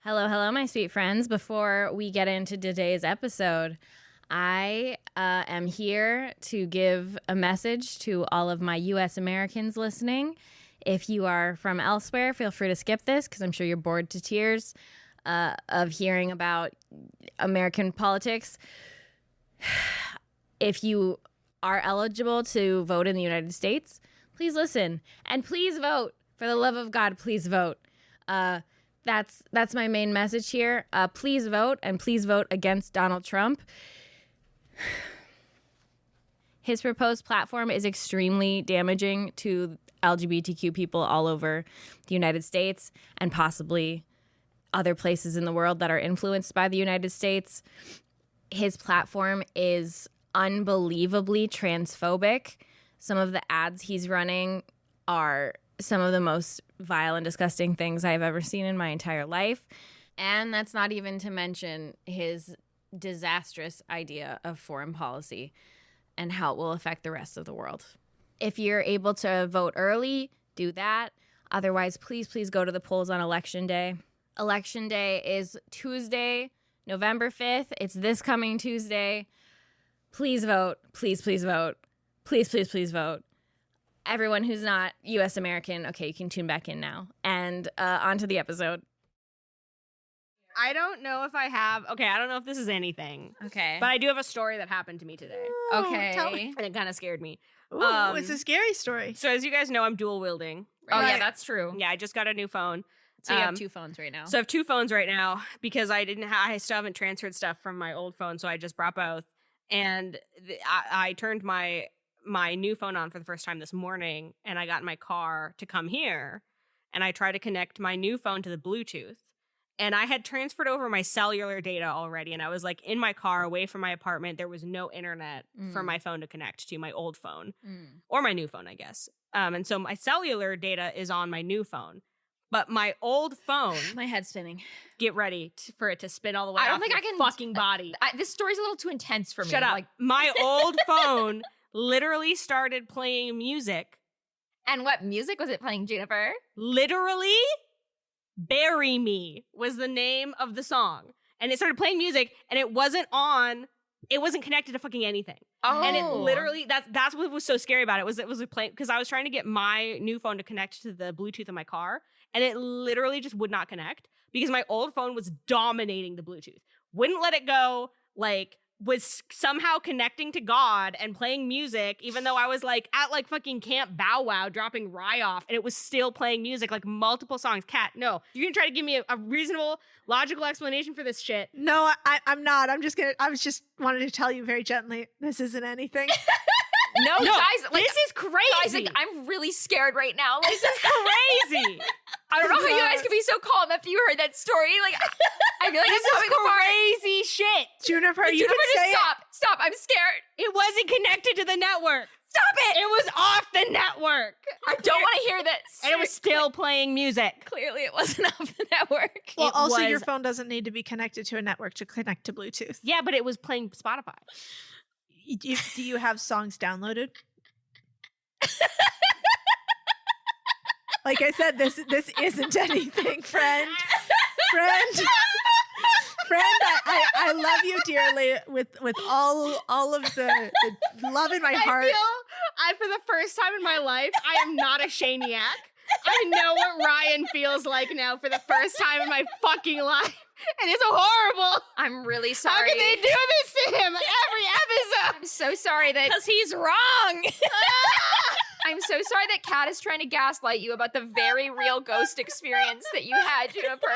Hello, hello, my sweet friends. Before we get into today's episode, I am here to give a message to all of my U.S. Americans listening. If you are from elsewhere, feel free to skip this because I'm sure you're bored to tears of hearing about American politics. If you are eligible to vote in the United States, please listen and please vote. For the love of God, please vote. That's my main message here. Please vote, and please vote against Donald Trump. His proposed platform is extremely damaging to LGBTQ people all over the United States and possibly other places in the world that are influenced by the United States. His platform is unbelievably transphobic. Some of the ads he's running are some of the most vile and disgusting things I've ever seen in my entire life. And that's not even to mention his disastrous idea of foreign policy and how it will affect the rest of the world. If you're able to vote early, do that. Otherwise, please go to the polls on Election Day. Election Day is Tuesday, November 5th. It's this coming Tuesday. Please vote. Please vote. Please vote. Everyone who's not U.S. American, okay, you can tune back in now. And on to the episode. I don't know if I have... Okay, I don't know if this is anything. Okay. But I do have a story that happened to me today. Okay. Tell me. And it kind of scared me. Ooh, it's a scary story. So as you guys know, I'm dual wielding. Oh, yeah, Right. that's true. Yeah, I just got a new phone. So you have two phones right now. So I have two phones right now because I still haven't transferred stuff from my old phone, so I just brought both. And I turned my new phone on for the first time this morning, and I got in my car to come here, and I tried to connect my new phone to the Bluetooth. And I had transferred over my cellular data already, and I was like in my car away from my apartment. There was no internet for my phone to connect to, my old phone or my new phone, I guess. And so my cellular data is on my new phone. But my old phone, My head's spinning. get ready for it to spin all the way I don't off think your I can- fucking body. This story's a little too intense for me. Shut up. Like, My old phone literally started playing music. and what music was it playing, Juniper? Literally, Bury Me was the name of the song. And it started playing music, and it wasn't connected to fucking anything. Oh. And it literally, that's what was so scary about it was playing, because I was trying to get my new phone to connect to the Bluetooth in my car, and it literally just would not connect because my old phone was dominating the Bluetooth. Wouldn't let it go, like, was somehow connecting to God and playing music, even though I was like at like fucking Camp Bow Wow dropping Rye off, and it was still playing music, like multiple songs. Kat, no, you're gonna try to give me a reasonable, logical explanation for this shit. No, I'm not. I was just wanted to tell you very gently, this isn't anything. No, No, guys, like, this is crazy. guys, like, I'm really scared right now. Like, This is crazy. I don't know how you guys could be so calm after you heard that story. Like, I feel like This I'm having is a party. crazy shit. Juniper, you Juniper, can just say it. stop. I'm scared. It wasn't connected to the network. Stop it. It was off the network. I don't want to hear this. And it was still playing music. Clearly it wasn't off the network. Well, It also was- your phone doesn't need to be connected to a network to connect to Bluetooth. Yeah, but it was playing Spotify. Do you have songs downloaded? Like I said, this isn't anything, friend. I love you dearly with all of the love in my heart. For the first time in my life, I am not a Shaniac. I know what Ryan feels like now for the first time in my fucking life. And it's horrible. I'm really sorry. How can they do this to him every episode? I'm so sorry that Because he's wrong. I'm so sorry that Kat is trying to gaslight you about the very real ghost experience that you had, Juniper.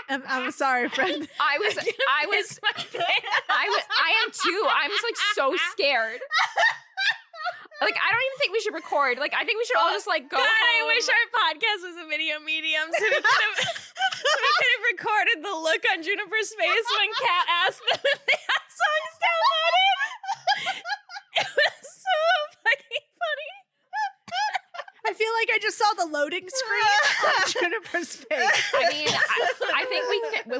I'm sorry, friend. I am too. I'm just like so scared. Like, I don't even think we should record. Like, I think we should all just like go God, home. I wish our podcast was a video medium so we could have recorded the look on Juniper's face when Kat asked them if they had songs downloaded. It was so fucking funny. I feel like I just saw the loading screen on Juniper's face. I mean, I think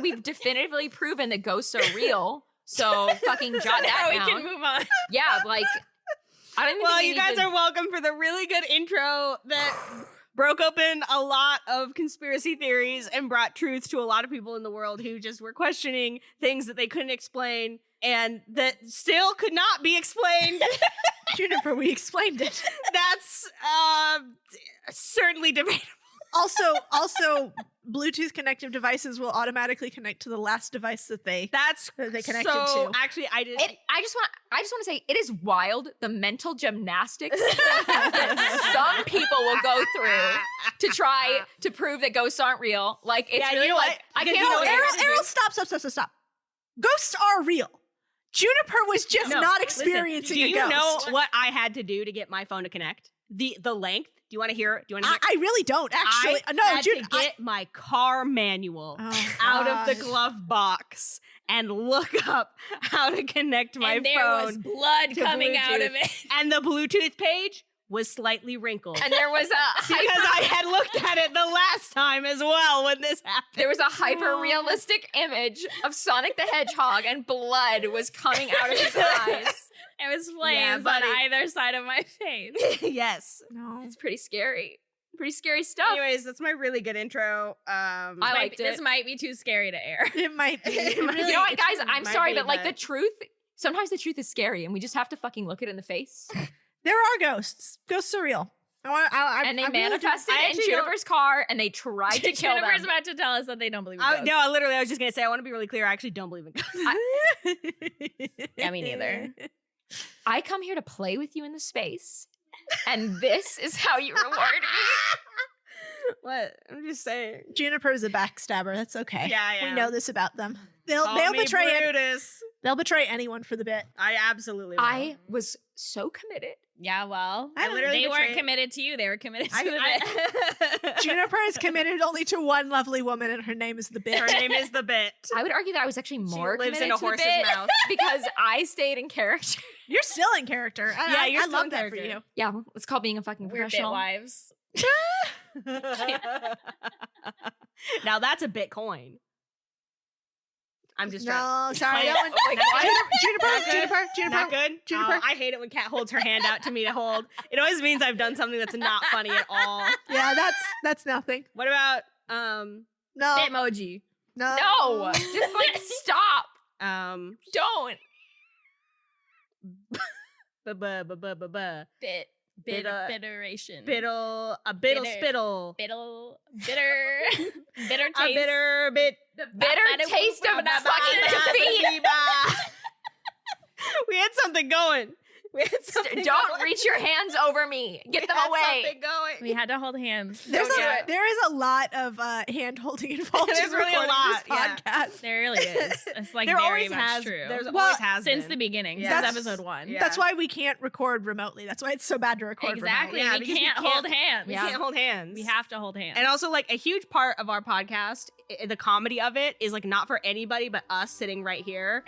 we've definitively proven that ghosts are real. So fucking jot that Now we down. can move on. Yeah, like I don't even Well, think we you need guys to- are welcome for the really good intro that broke open a lot of conspiracy theories and brought truth to a lot of people in the world who just were questioning things that they couldn't explain and that still could not be explained. Juniper, we explained it. That's certainly debatable. Also, Bluetooth connected devices will automatically connect to the last device that they connected to. Actually, I just want to say it is wild the mental gymnastics that some people will go through to try to prove that ghosts aren't real. Like it's really like I can't. Errol, stop. Ghosts are real. Juniper was just not experiencing a ghost. Do you know what I had to do to get my phone to connect? The length. Do you want to hear it? I really don't, actually. I had to get my car manual out of the glove box and look up how to connect my phone. And there was blood coming out of it. And the Bluetooth page was slightly wrinkled. And there was because I had looked at it the last time as well when this happened. There was a hyper-realistic image of Sonic the Hedgehog and blood was coming out of his eyes. It was flames on either side of my face. Yes. No. It's pretty scary. Pretty scary stuff. Anyways, that's my really good intro. I liked it. This might be too scary to air. It might be. You know what, guys? I'm sorry, but like the truth, sometimes the truth is scary and we just have to fucking look it in the face. There are ghosts. Ghosts are real. And they manifested in Juniper's car and they tried to kill them. Juniper's about to tell us that they don't believe in ghosts. No, literally, I was just going to say, I want to be really clear. I actually don't believe in ghosts. Yeah, me neither. I come here to play with you in the space, and this is how you reward me. What? I'm just saying. Juniper's a backstabber. That's okay. Yeah. We know this about them. They'll betray it. They'll betray anyone for the bit. I absolutely will. I was so committed. Yeah, well, they weren't committed to you. They were committed to the bit. Juniper is committed only to one lovely woman, and her name is the bit. Her name is the bit. I would argue that I was actually more lives committed in a to horse's the bit mouth because I stayed in character. You're still in character. You're I still love in that character. for you. Yeah, it's called being a fucking We're bit professional. wives. Now that's a Bitcoin. I'm just trying. No, sorry. Juniper. Not good? Juniper. Oh, I hate it when Kat holds her hand out to me to hold. It always means I've done something that's not funny at all. Yeah, that's nothing. What about No. Bitmoji. No, just like stop. Don't. Bitteration. Biddle Bitter. spittle. Bitter taste. A bitter bit. The bitter taste of fucking defeat. We had something going. Don't reach your hands over me. Get them away. Something going. We had to hold hands. There is a lot of hand holding involved. There's in really a recording lot, this podcast. There really is. It's like There very always much has. true. There's always has Since been. the beginning, Yeah. since episode 1. Yeah. That's why we can't record remotely. That's why it's so bad to record Exactly. Yeah, we because can't hold hands. We can't hold hands. We have to hold hands. And also, like, a huge part of our podcast, the comedy of it is like not for anybody but us sitting right here.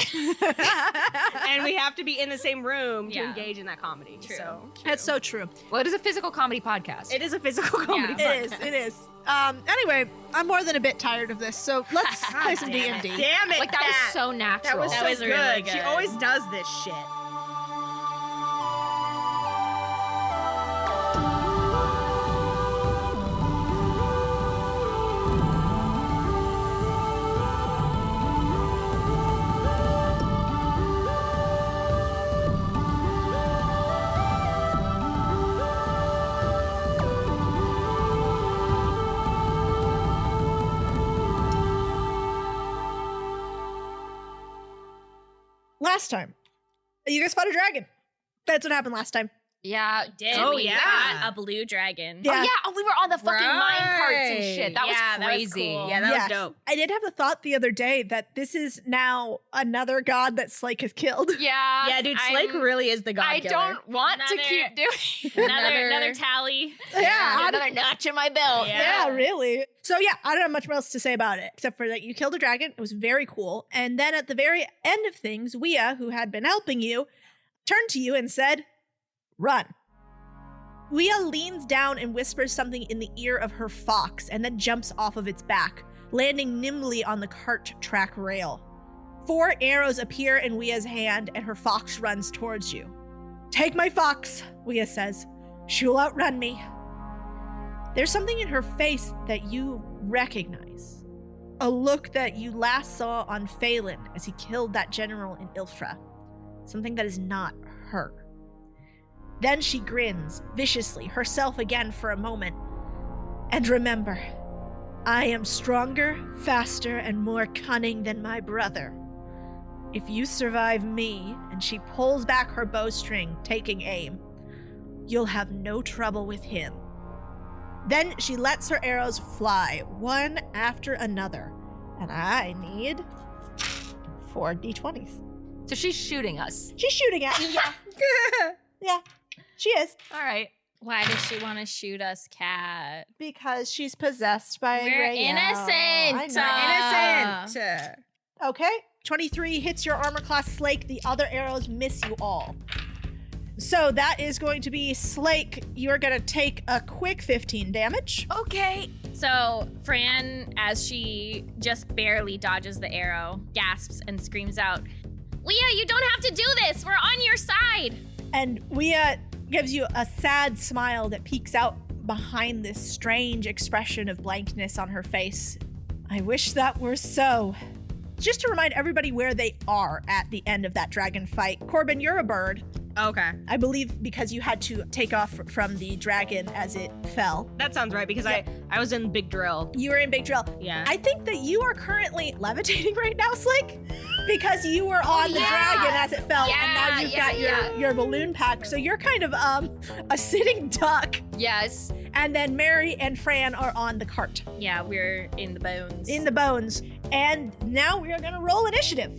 And we have to be in the same room to engage in that comedy. True. So That's so true. Well, it is a physical comedy podcast. it is a physical comedy podcast. It is. Anyway, I'm more than a bit tired of this, so let's play some D&D. Damn it, Like that was so natural. That was so was good. really She good. always does this shit. Last time, you guys fought a dragon. That's what happened last time. Yeah, did. Oh, we yeah. got a blue dragon. Yeah. Oh yeah, oh, we were on the fucking mine carts and Right. shit. That Yeah, was that was crazy. cool. Yeah, that Yes. was dope. I did have the thought the other day that this is now another god that Slake has killed. Yeah, Yeah, dude, Slake really is the god I killer. don't want to Another- keep doing Another tally. Yeah, another notch in my belt. Yeah, really. So yeah, I don't have much else to say about it, except for that you killed a dragon. It was very cool. And then at the very end of things, Wea, who had been helping you, turned to you and said, "Run." Wea leans down and whispers something in the ear of her fox and then jumps off of its back, landing nimbly on the cart track rail. 4 arrows appear in Wea's hand and her fox runs towards you. "Take my fox," Wea says. "She'll outrun me." There's something in her face that you recognize. A look that you last saw on Phelan as he killed that general in Ilfra. Something that is not her. Then she grins viciously, herself again for a moment. And remember, I am stronger, faster, and more cunning than my brother. If you survive me, and she pulls back her bowstring, taking aim, you'll have no trouble with him. Then she lets her arrows fly, one after another. And I need 4 d20s. So she's shooting us. She's shooting at me, yeah. Yeah, she is. All right. Why does she want to shoot us, Cat? Because she's possessed by We're Rael. innocent. Innocent. Okay, 23 hits your armor class Slake. The other arrows miss you all. So that is going to be Slake. You're going to take a quick 15 damage. Okay. So Fran, as she just barely dodges the arrow, gasps and screams out, Leah, you don't have to do this. We're on your side. And Wea gives you a sad smile that peeks out behind this strange expression of blankness on her face. I wish that were so. Just to remind everybody where they are at the end of that dragon fight. Corbin, you're a bird. Okay. I believe because you had to take off from the dragon as it fell. That sounds right because I was in Big Drill. You were in Big Drill. Yeah. I think that you are currently levitating right now, Slick, because you were on the dragon as it fell, and now you've got your balloon pack. So you're kind of a sitting duck. Yes. And then Mary and Fran are on the cart. Yeah, we're in the bones. In the bones. And now we are going to roll initiative.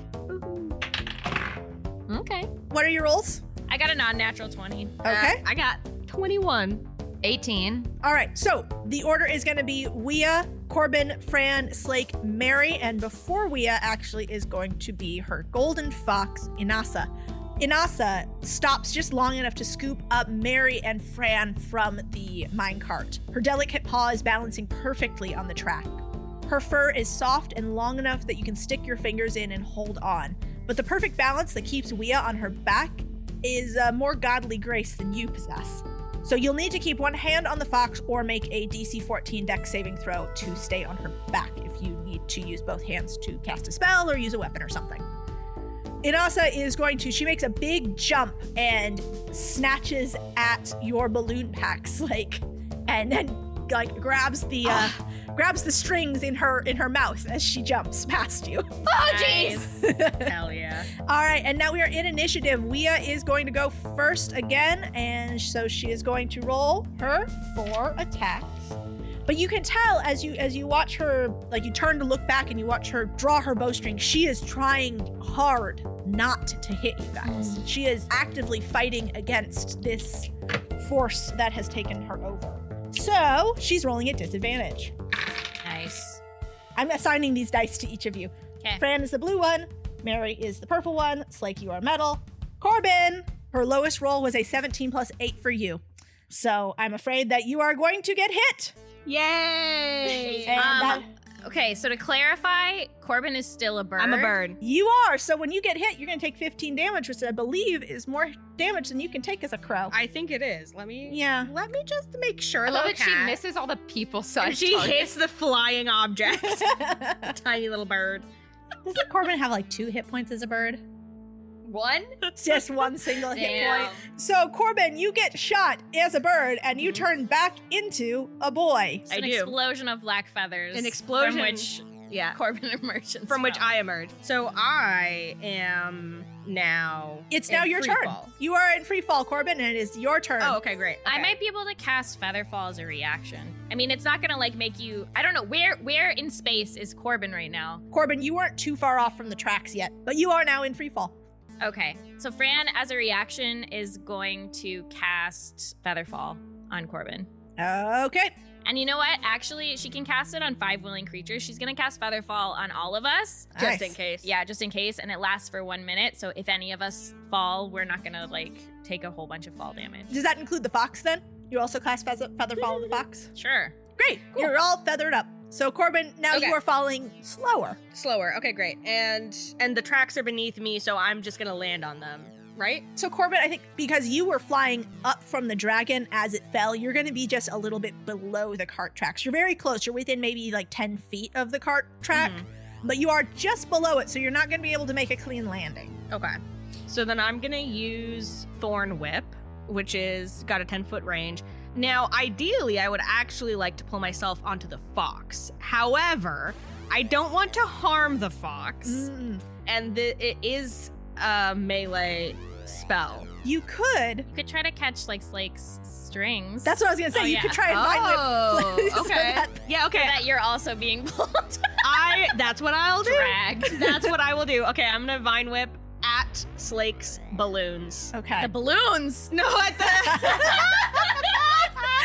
Okay. What are your rolls? I got a non-natural 20. Okay. I got 21. 18. All right. So the order is going to be Wea, Corbin, Fran, Slake, Mary, and before Wea actually is going to be her golden fox, Inasa. Inasa stops just long enough to scoop up Mary and Fran from the minecart. Her delicate paw is balancing perfectly on the track. Her fur is soft and long enough that you can stick your fingers in and hold on. But the perfect balance that keeps Wea on her back is a more godly grace than you possess. So you'll need to keep one hand on the fox or make a DC 14 dex saving throw to stay on her back if you need to use both hands to cast a spell or use a weapon or something. Inasa is going to, she makes a big jump and snatches at your balloon pack, Slake, and then grabs the strings in her mouth as she jumps past you. Oh, jeez. Hell yeah. All right, and now we are in initiative. Wea is going to go first again, and so she is going to roll her 4 attacks. But you can tell as you watch her, like you turn to look back and you watch her draw her bowstring, she is trying hard not to hit you guys. She is actively fighting against this force that has taken her over. So she's rolling at disadvantage. Nice. I'm assigning these dice to each of you. Okay. Fran is the blue one. Mary is the purple one. Slake, you are metal. Corbin, her lowest roll was a 17 plus 8 for you. So I'm afraid that you are going to get hit. Yay! And Okay, so to clarify, Corbin is still a bird. I'm a bird. you are. So when you get hit, you're going to take 15 damage, which I believe is more damage than you can take as a crow. I think it is. Let me just make sure. I love though, that she Kat. misses all the people-sized She targets. hits the flying object. Tiny little bird. Doesn't Corbin have like 2 hit points as a bird? One? Just one single hit Damn. point. So Corbin, you get shot as a bird and you turn back into a boy. It's I an do. explosion of black feathers. An explosion. From which Yeah. Corbin emerges. From which I emerged. So I am now. It's now in your free turn. fall. You are in free fall, Corbin, and it is your turn. Oh, okay, great. I Okay. might be able to cast Featherfall as a reaction. I mean, it's not gonna like make you. I don't know where in space is Corbin right now. Corbin, you weren't too far off from the tracks yet, but you are now in free fall. Okay, so Fran, as a reaction, is going to cast Featherfall on Corbin. Okay. And you know what? Actually, she can cast it on 5 willing creatures. She's gonna cast Featherfall on all of us. Just Nice. in case. Yeah, just in case, and it lasts for 1 minute. So if any of us fall, we're not gonna like take a whole bunch of fall damage. Does that include the fox then? You also cast Featherfall on the fox? Sure. Great. Cool. You're all feathered up. So Corbin, now Okay. you are falling slower. Slower. Okay, great. And the tracks are beneath me, so I'm just gonna land on them, right? So Corbin, I think because you were flying up from the dragon as it fell, you're going to be just a little bit below the cart tracks. You're very close. You're within maybe like 10 feet of the cart track, but you are just below it, so you're not going to be able to make a clean landing. Okay. So then I'm going to use Thorn Whip, which is got a 10-foot range. Now, ideally, I would actually like to pull myself onto the fox. However, I don't want to harm the fox, and it is a melee spell. You could. You could try to catch like Slake's strings. That's what I was going to say. You could try and vine whip. Okay. Yeah, okay. So that you're also being pulled. That's what I'll do. Dragged. That's what I will do. Okay, I'm going to vine whip at Slake's balloons. Okay. The balloons. No, at the...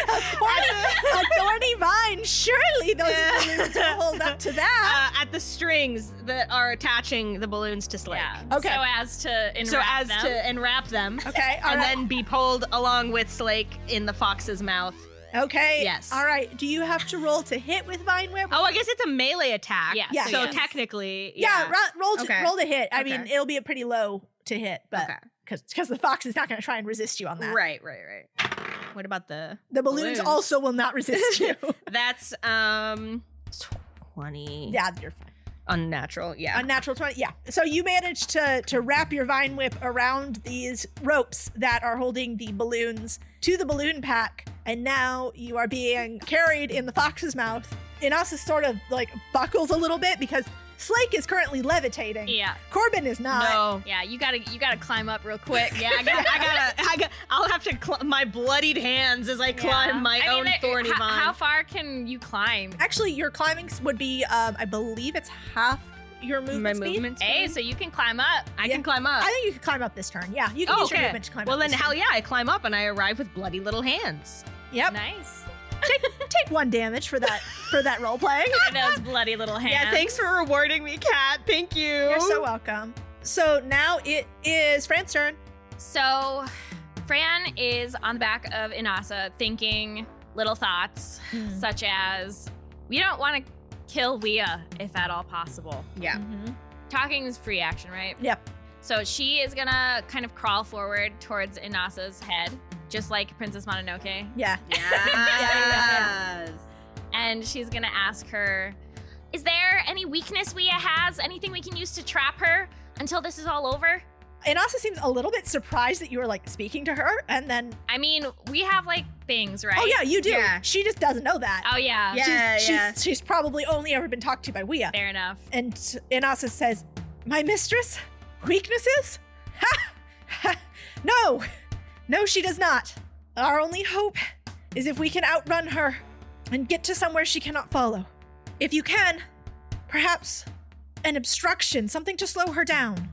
a thorny vine. Surely those balloons will hold up to that. At the strings that are attaching the balloons to Slake. Yeah. Okay. So as to enwrap them. Okay. All And right. then be pulled along with Slake in the fox's mouth. Okay. Yes. All right. Do you have to roll to hit with vine whip? Oh, I guess it's a melee attack. Yeah. Yeah. So yes. technically, Yeah. Roll to hit. I Okay. mean, it'll be a pretty low to hit, but because the fox is not going to try and resist you on that. Right. What about the balloons also will not resist you. That's 20. Yeah, you're fine. Unnatural. Yeah. Unnatural 20. Yeah. So you managed to wrap your vine whip around these ropes that are holding the balloons to the balloon pack, and now you are being carried in the fox's mouth. Inasa sort of like buckles a little bit because Slake is currently levitating. Yeah. Corbin is not. No. Yeah, you gotta climb up real quick. Yeah, I'll have to my bloodied hands as I climb my own thorny vine. How far can you climb? Actually, your climbing would be, I believe it's half your movement speed. movement speed? Hey, so you can climb up. I can climb up. I think you could climb up this turn. Yeah, you can use your movement to climb well, up. then this hell turn. yeah, I climb up and I arrive with bloody little hands. Yep. Nice. Take 1 damage for that role playing. Those bloody little hands. Yeah, thanks for rewarding me, Kat. Thank you. You're so welcome. So now it is Fran's turn. So, Fran is on the back of Inasa thinking little thoughts, such as, we don't want to kill Leah if at all possible. Yeah. Talking is free action, right? Yep. So she is gonna kind of crawl forward towards Inasa's head, just like Princess Mononoke. Yeah. Yes. And she's gonna ask her, is there any weakness Leah has? Anything we can use to trap her until this is all over? Inasa seems a little bit surprised that you were like speaking to her, and then I mean, we have like things, right? oh yeah, you do. Yeah. She just doesn't know that. Oh yeah. She's probably only ever been talked to by Wea. Fair enough. And Inasa says, "My mistress? Weaknesses? Ha! No, she does not. Our only hope is if we can outrun her and get to somewhere she cannot follow. If you can, perhaps an obstruction, something to slow her down."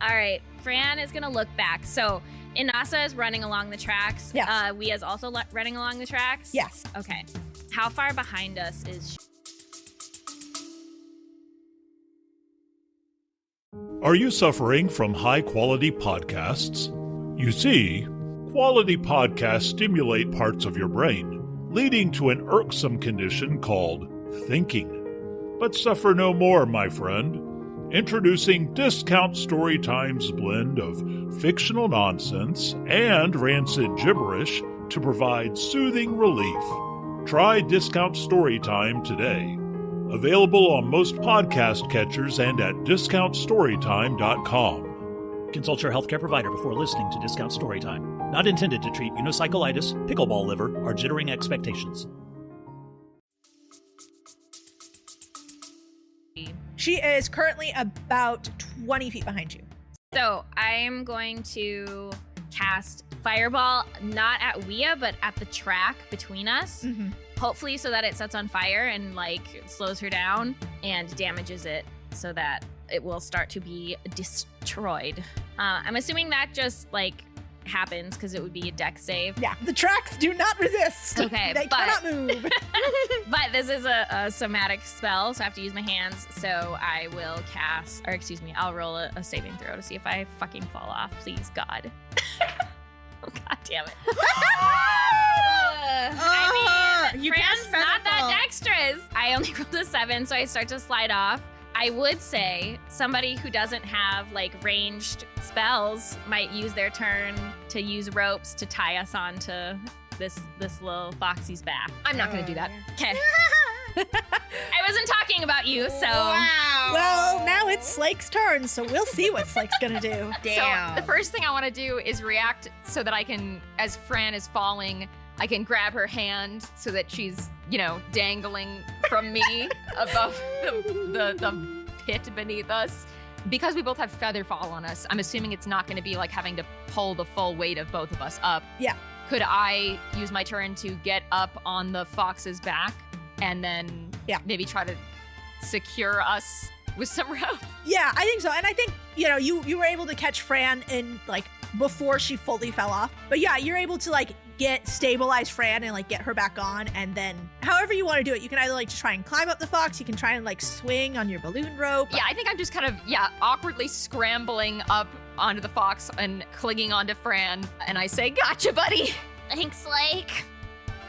All right, Fran is gonna look back. So Inasa is running along the tracks. Yeah. Wea's also running along the tracks. Yes. Okay. How far behind us is she? Are you suffering from high-quality podcasts? You see, quality podcasts stimulate parts of your brain, leading to an irksome condition called thinking. But suffer no more, my friend. Introducing Discount Storytime's blend of fictional nonsense and rancid gibberish to provide soothing relief. Try Discount Storytime today. Available on most podcast catchers and at discountstorytime.com. Consult your healthcare provider before listening to Discount Storytime. Not intended to treat unicyclitis, pickleball liver, or jittering expectations. She is currently about 20 feet behind you. So I'm going to cast Fireball, not at Wea, but at the track between us. Hopefully so that it sets on fire and like slows her down and damages it so that it will start to be destroyed. I'm assuming that just like happens because it would be a dex save. Yeah, the tracks do not resist. Okay, they but- cannot move. But this is a somatic spell, so I have to use my hands. So I will cast, or excuse me, I'll roll a saving throw to see if I fucking fall off. Please, God. Oh, God damn it. I mean, you Fran's cast not that Featherfall. dexterous. I only rolled a 7, so I start to slide off. I would say somebody who doesn't have like ranged spells might use their turn to use ropes to tie us onto this little foxy's back. I'm not going to do that. Okay. I wasn't talking about you, so. Wow. Well, now it's Slake's turn, so we'll see what Slake's gonna do. Damn. So the first thing I want to do is react so that I can, as Fran is falling, I can grab her hand so that she's, dangling from me above the pit beneath us. Because we both have feather fall on us, I'm assuming it's not going to be like having to pull the full weight of both of us up. Yeah. Could I use my turn to get up on the fox's back and then maybe try to secure us with some rope? Yeah, I think so. And I think, you were able to catch Fran in like before she fully fell off. But yeah, you're able to like stabilize Fran and like get her back on. And then however you want to do it, you can either like just try and climb up the fox. You can try and like swing on your balloon rope. Yeah, I think I'm just kind of, awkwardly scrambling up onto the fox and clinging onto Fran. And I say, gotcha, buddy. Thanks, Slake.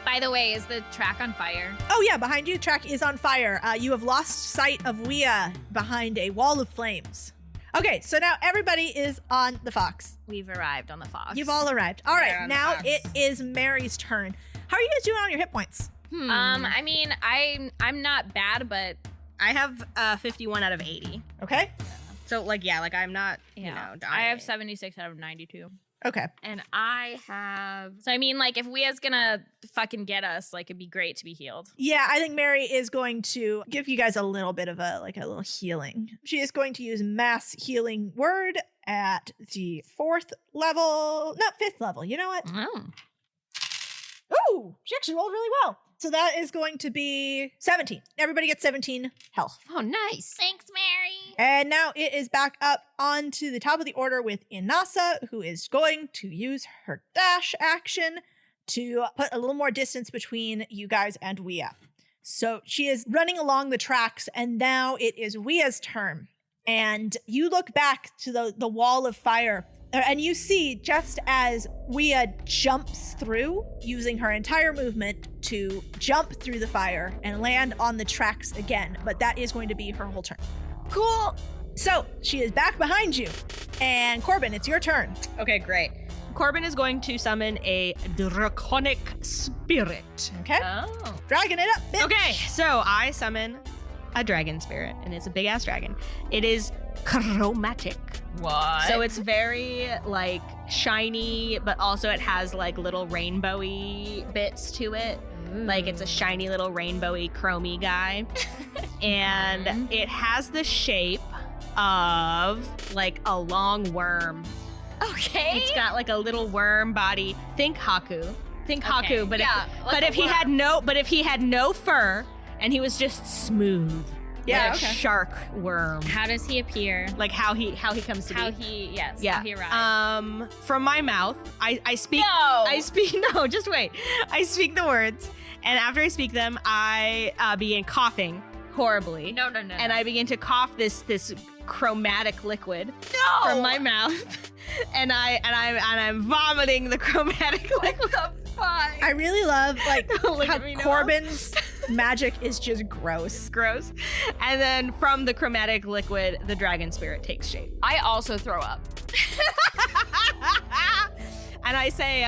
By the way, is the track on fire? Oh yeah, behind you, the track is on fire. You have lost sight of Wea behind a wall of flames. Okay, so now everybody is on the fox. We've arrived on the fox. You've all arrived. All right, on now the fox. it is Mary's turn. How are you guys doing on your hit points? I mean, I'm not bad, but I have 51 out of 80. Okay. So I'm not, I dying. have 76 out of 92. Okay. And I have... So I mean, like, if Wea's gonna fucking get us, like, it'd be great to be healed. Yeah, I think Mary is going to give you guys a little bit of a little healing. She is going to use mass healing word at the 5th level. You know what? Oh. Ooh, she actually rolled really well. So that is going to be 17. Everybody gets 17 health. Oh, nice. Thanks, Mary. And now it is back up onto the top of the order with Inasa, who is going to use her dash action to put a little more distance between you guys and Wea. So she is running along the tracks, and now it is Wea's turn. And you look back to the wall of fire, and you see just as Wea jumps through, using her entire movement to jump through the fire and land on the tracks again. But that is going to be her whole turn. Cool. So she is back behind you. And Corbin, it's your turn. Okay, great. Corbin is going to summon a draconic spirit. Okay. Oh. Dragging it up. Bitch. Okay, so I summon a dragon spirit, and it's a big ass dragon. It is chromatic. What? So it's very like shiny, but also it has like little rainbowy bits to it. Like it's a shiny little rainbowy chromy guy. And it has the shape of like a long worm. Okay. It's got like a little worm body. Think Haku. Haku, but like if he had no fur and he was just smooth. Yeah, like a okay. shark worm. How does he appear? Like how he comes to How be. he arrives. From my mouth, I speak. No. I speak. No, just wait. I speak the words, and after I speak them, I begin coughing horribly. No. And I begin to cough this chromatic liquid No. from my mouth, and I'm vomiting the chromatic liquid. I really love like Look how at me now. Corbin's magic is just gross. Gross. And then from the chromatic liquid, the dragon spirit takes shape. I also throw up. And I say,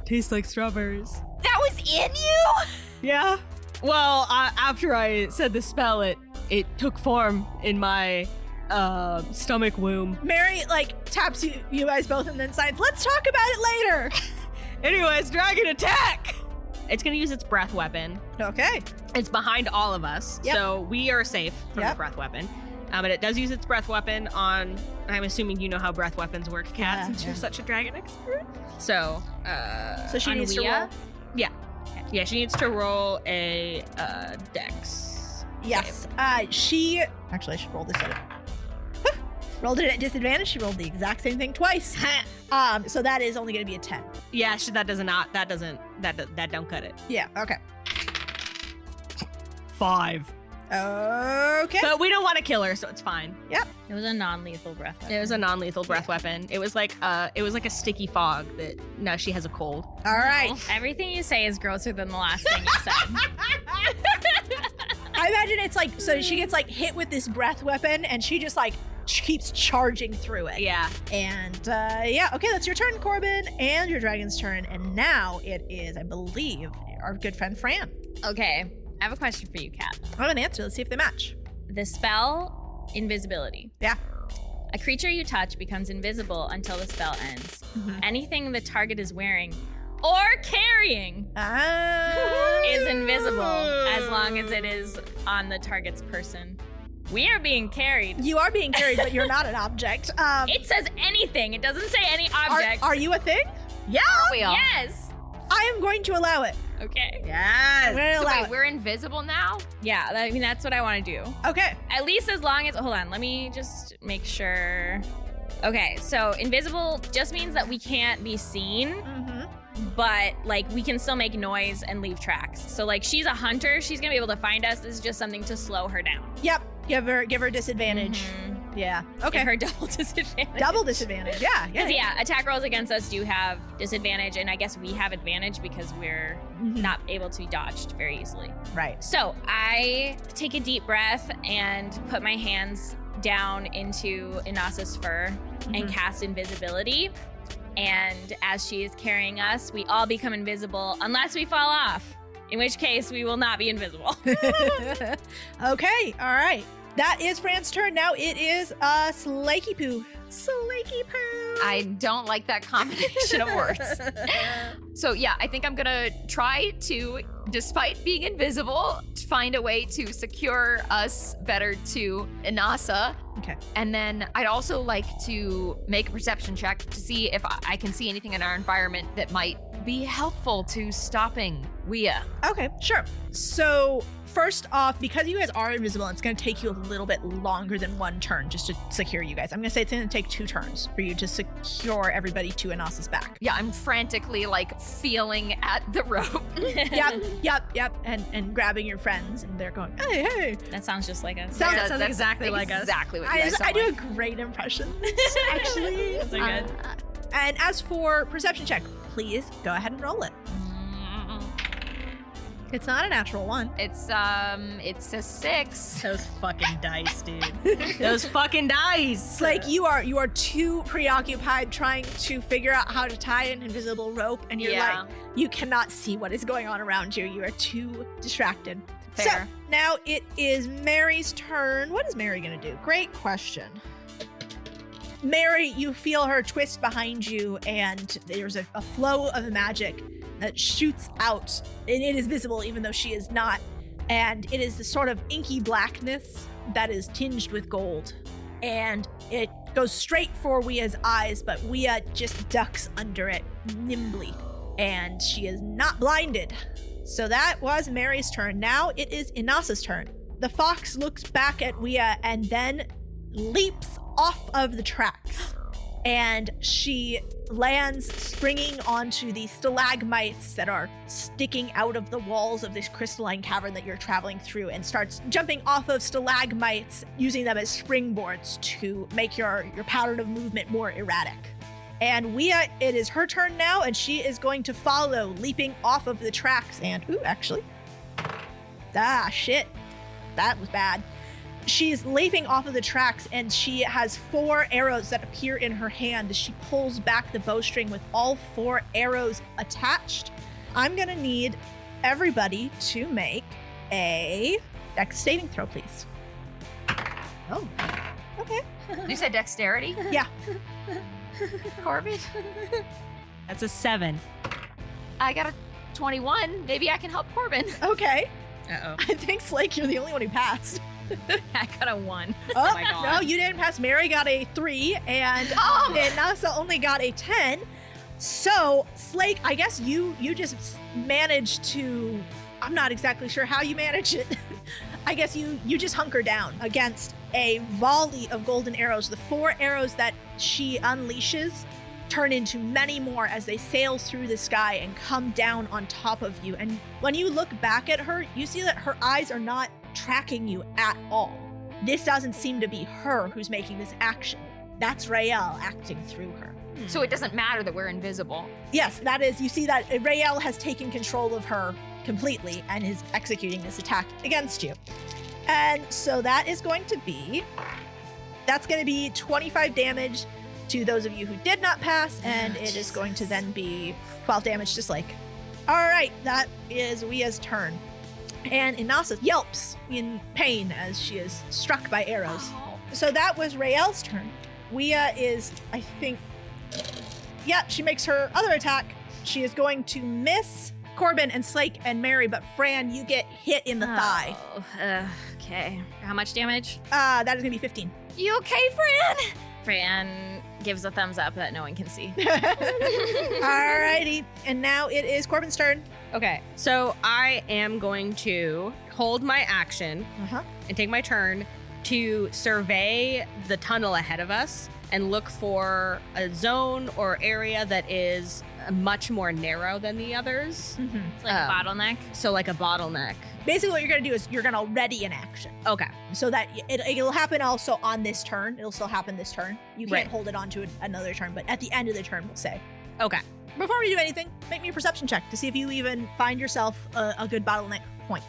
tastes like strawberries. That was in you? Yeah. Well, after I said the spell, it took form in my stomach womb. Mary like taps you guys both and then signs, let's talk about it later. Anyways, dragon attack! It's gonna use its breath weapon. Okay. It's behind all of us, Yep. so we are safe from Yep. the breath weapon. But it does use its breath weapon on. I'm assuming you know how breath weapons work, Kat, Yeah, since yeah. you're such a dragon expert. So, So she on needs to Wea? roll. yeah, she needs to roll a dex. Yes. She actually I should roll this at rolled it at disadvantage. She rolled the exact same thing twice. So that is only gonna be a 10. Yeah, that don't cut it. Yeah, okay. 5. Okay. But we don't want to kill her, so it's fine. It was a non-lethal breath weapon. It was a non-lethal breath weapon. It was like a sticky fog that now she has a cold. All right. Everything you say is grosser than the last thing you said. I imagine it's like, so she gets like hit with this breath weapon and she just like keeps charging through it. Yeah. And yeah, okay, that's your turn, Corbin, and your dragon's turn. And now it is, I believe, our good friend Fran. Okay, I have a question for you, Kat. I have an answer. Let's see if they match. The spell invisibility. Yeah. A creature you touch becomes invisible until the spell ends. Anything the target is wearing or carrying is invisible as long as it is on the target's person. We are being carried. You are being carried, but you're not an object. It says anything. It doesn't say any object. Are you a thing? Yeah. We all. Yes. I am going to allow it. Okay. I'm Yes. going to So allow wait, it. we're invisible now? Yeah, I mean, that's what I want to do. Okay. At least as long as, hold on, let me just make sure. Okay, so invisible just means that we can't be seen, but like we can still make noise and leave tracks. So like she's a hunter, she's gonna be able to find us. This is just something to slow her down. Yep. Give her disadvantage. Yeah. Okay. Give her double disadvantage. Double disadvantage. Yeah. Because yeah, attack rolls against us do have disadvantage, and I guess we have advantage because we're not able to be dodged very easily. Right. So I take a deep breath and put my hands down into Inasa's fur and cast invisibility. And as she is carrying us, we all become invisible unless we fall off, in which case we will not be invisible. Okay. All right. That is Fran's turn. Now it is Slakey Poo. Slakey Poo. I don't like that combination of words. So yeah, I think I'm gonna try to, despite being invisible, find a way to secure us better to Inasa. Okay. And then I'd also like to make a perception check to see if I can see anything in our environment that might be helpful to stopping Wea. Okay, sure. So first off, because you guys are invisible, it's going to take you a little bit longer than one turn just to secure you guys. I'm going to say it's going to take 2 turns for you to secure everybody to Inasa's back. Yeah, I'm frantically like feeling at the rope. Yep. And grabbing your friends, and they're going, hey. That sounds just like us. Sounds Sounds exactly like us. Exactly what you guys I sound do like. a great impression, actually. Those are good. And as for perception check, please go ahead and roll it. It's not a natural 1. It's a 6. Those fucking dice, dude. Those fucking dice. It's like you are too preoccupied trying to figure out how to tie an invisible rope, and you're Yeah. like, you cannot see what is going on around you. You are too distracted. Fair. So now it is Mary's turn. What is Mary gonna do? Great question. Mary, you feel her twist behind you, and there's a flow of magic that shoots out, and it is visible even though she is not. And it is the sort of inky blackness that is tinged with gold. And it goes straight for Wea's eyes, but Wea just ducks under it nimbly. And she is not blinded. So that was Mary's turn. Now it is Inasa's turn. The fox looks back at Wea and then leaps off of the tracks. And she lands springing onto the stalagmites that are sticking out of the walls of this crystalline cavern that you're traveling through, and starts jumping off of stalagmites, using them as springboards to make your pattern of movement more erratic. And Wea, it is her turn now, and she is going to follow, leaping off of the tracks. And, ooh, actually. Shit. That was bad. She's leaping off of the tracks, and she has 4 arrows that appear in her hand as she pulls back the bowstring with all 4 arrows attached. I'm going to need everybody to make a dex saving throw, please. Oh. Okay. You said dexterity? Yeah. Corbin? That's a 7. I got a 21. Maybe I can help Corbin. Okay. Uh-oh. I think, Slake, you're the only one who passed. I got a 1. Oh, my God. no, you didn't pass. Mary got a 3, and Inasa only got a 10. So, Slake, I guess you just managed to... I'm not exactly sure how you manage it. I guess you just hunker down against a volley of golden arrows. The 4 arrows that she unleashes turn into many more as they sail through the sky and come down on top of you. And when you look back at her, you see that her eyes are not tracking you at all. This doesn't seem to be her who's making this action. That's Rael acting through her. So it doesn't matter that we're invisible. Yes, that is. You see that Rael has taken control of her completely and is executing this attack against you. And so that's going to be 25 damage to those of you who did not pass, and it is going to then be 12 damage to Slake. All right, that is Wia's turn. And Inasa yelps in pain as she is struck by arrows. So that was Rael's turn. Wia is, I think, she makes her other attack. She is going to miss Corbin and Slake and Mary, but Fran, you get hit in the thigh. Okay. How much damage? That is going to be 15. You okay, Fran? Fran gives a thumbs up that no one can see. Alrighty, and now it is Corbin's turn. Okay, so I am going to hold my action and take my turn to survey the tunnel ahead of us and look for a zone or area that is much more narrow than the others. It's like a bottleneck. So like a bottleneck. Basically what you're going to do is you're going to ready an action. Okay. So that it'll happen also on this turn. It'll still happen this turn. You can't Right. hold it on to another turn, but at the end of the turn, we'll say. Okay. Before we do anything, make me a perception check to see if you even find yourself a good bottleneck point.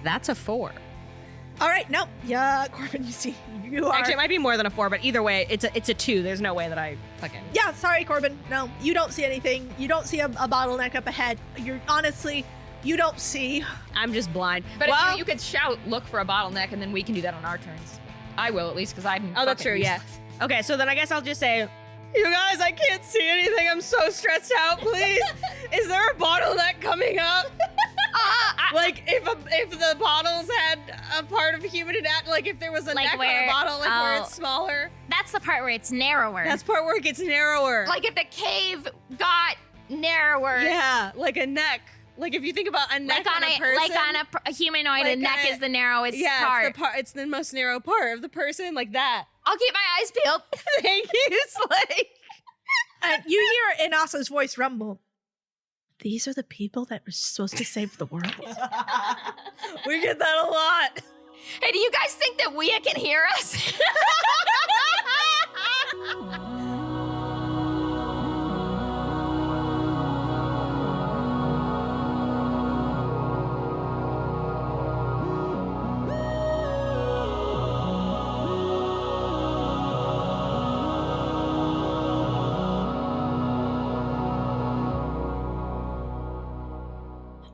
That's a 4. All right, no. Yeah, Corbin, you see, you are... Actually, it might be more than a 4, but either way, it's a 2. There's no way that I fucking... Yeah, sorry, Corbin. No, you don't see anything. You don't see a bottleneck up ahead. You don't see. I'm just blind. But well, you could shout, look for a bottleneck, and then we can do that on our turns. I will, at least, because I'm Oh, that's fucking true, yeah. useless. Okay, so then I guess I'll just say, you guys, I can't see anything. I'm so stressed out. Please, is there a bottleneck coming up? Like if the bottles had a part of human anatomy, like if there was a Like neck where- on a bottle, like where oh. it's smaller. That's the part where it's narrower. That's part where it gets narrower. Like if the cave got narrower. yeah, like a neck. Like if you think about a neck like on a person, like on a humanoid, Like a neck a- is the narrowest yeah, part. it's the most narrow part of the person, like that. I'll keep my eyes peeled. Thank you, Slake. And you hear Inasa's voice rumble. These are the people that were supposed to save the world. We get that a lot. Hey, do you guys think that Wia can hear us?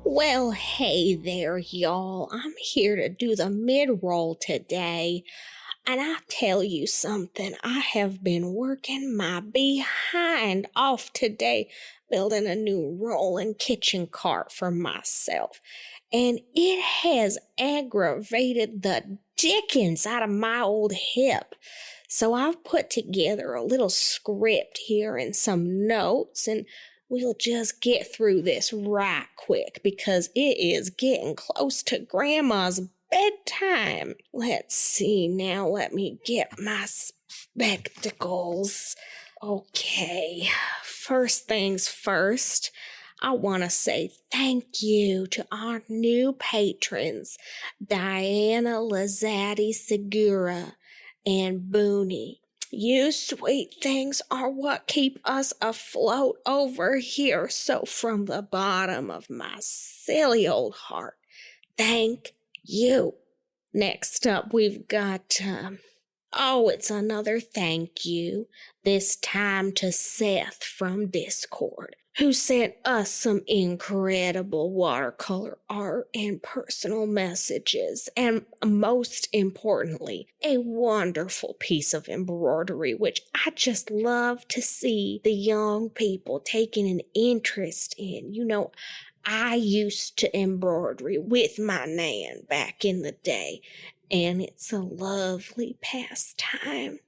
Well, hey there, y'all. I'm here to do the mid-roll today. And I tell you something, I have been working my behind off today building a new rolling kitchen cart for myself. And it has aggravated the dickens out of my old hip. So I've put together a little script here and some notes, and we'll just get through this right quick because it is getting close to Grandma's bedtime. Let's see now. Let me get my spectacles. Okay, first things first. I want to say thank you to our new patrons, Diana Lazati Segura and Booney. You sweet things are what keep us afloat over here. So from the bottom of my silly old heart, thank you. Next up, we've got, it's another thank you. This time to Seth from Discord, who sent us some incredible watercolor art and personal messages, and most importantly, a wonderful piece of embroidery, which I just love to see the young people taking an interest in. You know, I used to embroidery with my nan back in the day, and it's a lovely pastime.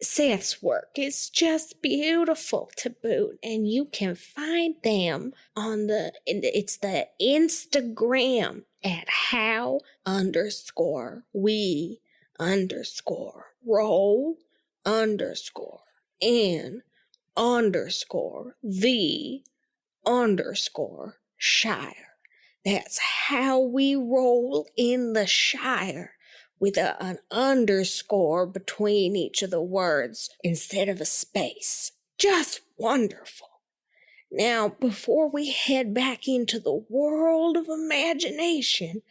Seth's work is just beautiful to boot, and you can find them on the Instagram at how_we_roll_n_the_shire. That's how we roll in the Shire, with an underscore between each of the words instead of a space. Just wonderful. Now, before we head back into the world of imagination,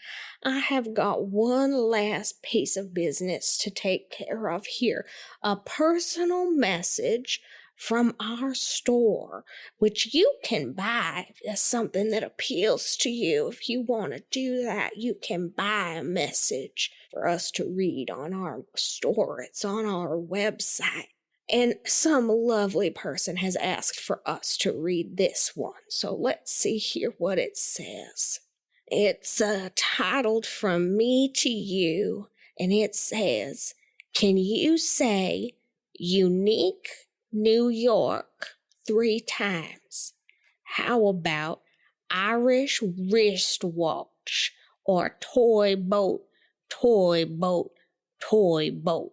I have got one last piece of business to take care of here. A personal message from our store, which you can buy if there's something that appeals to you. If you want to do that, you can buy a message for us to read on our store. It's on our website. And some lovely person has asked for us to read this one. So let's see here what it says. It's titled From Me to You, and it says, "Can you say unique New York 3 times? How about Irish wristwatch or toy boat, toy boat, toy boat?"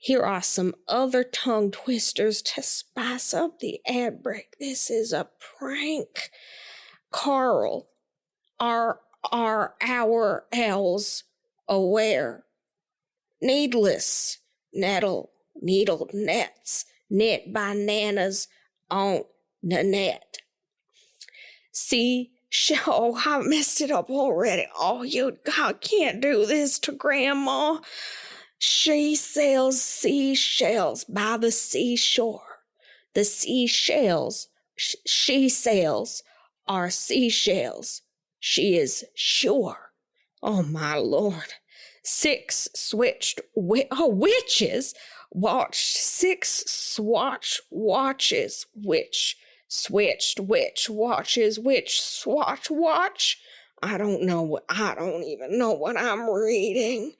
Here are some other tongue twisters to spice up the ad break. This is a prank. Carl, are our owls aware? Needless, nettle, needled nets, knit by nanas on the net. See, oh, I messed it up already. Oh, God can't do this to Grandma. She sells seashells by the seashore. The seashells she sells are seashells. She is sure. Oh, my Lord. 6 witches watched 6 swatch watches, which switched which watches, which swatch watch. I don't even know what I'm reading.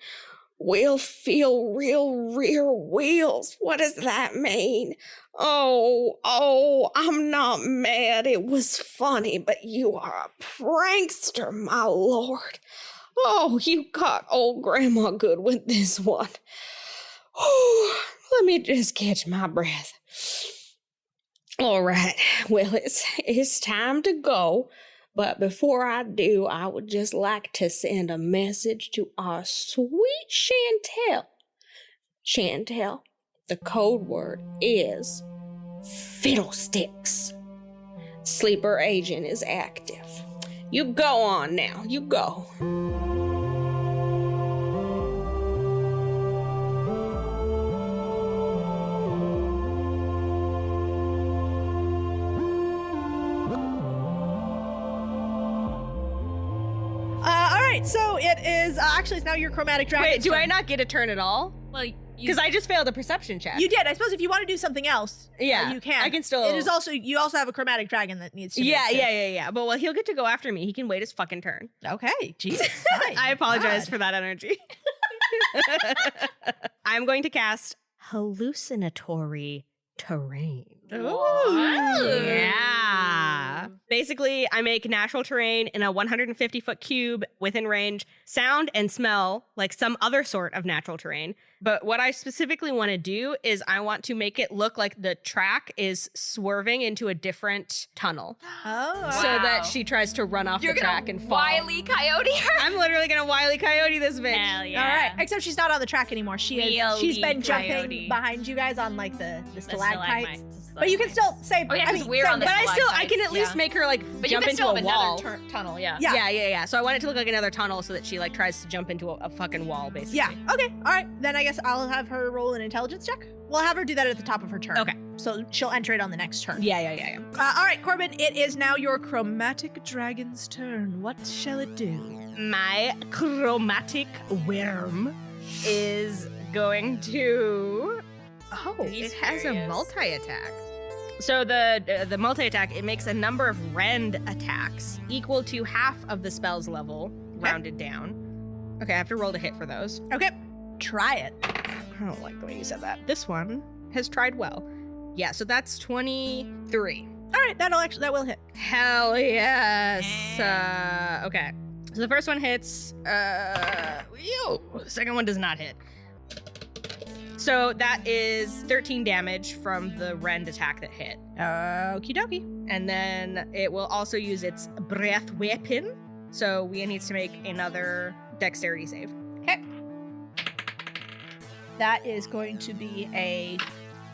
We'll feel real rear wheels. What does that mean? Oh, I'm not mad. It was funny, but you are a prankster, my Lord. Oh, you got old Grandma good with this one. Oh, let me just catch my breath. All right, well, it's time to go. But before I do, I would just like to send a message to our sweet Chantel. Chantel, the code word is fiddlesticks. Sleeper agent is active. You go on now. You go. So it is actually it's now your chromatic dragon. Wait, do I not get a turn at all? Well, because I just failed a perception check. You did. I suppose if you want to do something else, yeah, you can. I can still. It is also you also have a chromatic dragon that needs to. Yeah. But he'll get to go after me. He can wait his fucking turn. Okay, Jesus. I apologize for that energy. I'm going to cast hallucinatory terrain. Ooh. Yeah. Basically, I make natural terrain in a 150-foot cube within range, sound and smell like some other sort of natural terrain. But what I specifically want to do is I want to make it look like the track is swerving into a different tunnel. Oh. So that she tries to run off the track and fall. Wile E. Coyote her. I'm literally going to Wile E. Coyote this bitch. Hell yeah. All right. Except she's not on the track anymore. She's been jumping behind you guys on like the stalagmites. But you can still say. Oh yeah, because we're on the. But I can at least make her like jump into a wall. Tunnel. Yeah. Yeah. So I want it to look like another tunnel so that she like tries to jump into a fucking wall, basically. Yeah. Okay. All right. Then I guess I'll have her roll an intelligence check. We'll have her do that at the top of her turn. Okay. So she'll enter it on the next turn. Yeah. All right, Corbin. It is now your chromatic dragon's turn. What shall it do? My chromatic worm is going to. Oh, it has a multi-attack. So the multi-attack, it makes a number of rend attacks equal to half of the spell's level, rounded down. Okay, I have to roll to hit for those. Okay, try it. I don't like the way you said that. This one has tried well. Yeah, so that's 23. All right, that will hit. Hell yes. Okay, so the first one hits. The second one does not hit. So that is 13 damage from the rend attack that hit. Okie dokie. And then it will also use its breath weapon. So Wea needs to make another dexterity save. Okay. That is going to be a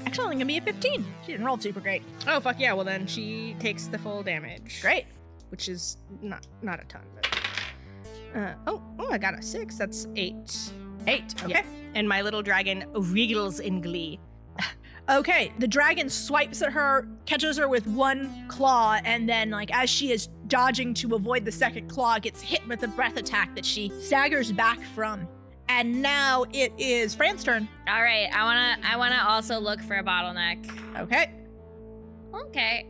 Actually, only gonna be a 15. She didn't roll super great. Oh, fuck yeah. Well, then she takes the full damage. Great. Which is not a ton. But, I got a 6. That's 8. 8. Okay. Yeah. And my little dragon wriggles in glee. Okay, the dragon swipes at her, catches her with one claw, and then, like, as she is dodging to avoid the second claw, gets hit with a breath attack that she staggers back from. And now it is Fran's turn. All right, I wanna also look for a bottleneck. Okay. Okay,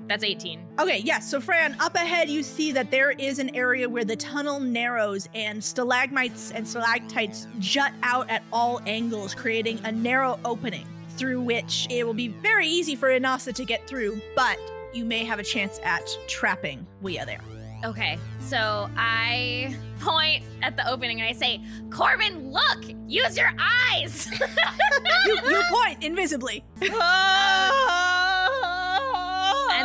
that's 18. Okay, yes. So, Fran, up ahead, you see that there is an area where the tunnel narrows and stalagmites and stalactites jut out at all angles, creating a narrow opening through which it will be very easy for Inasa to get through, but you may have a chance at trapping Wea there. Okay, so I point at the opening and I say, Corbin, look! Use your eyes! You point invisibly. And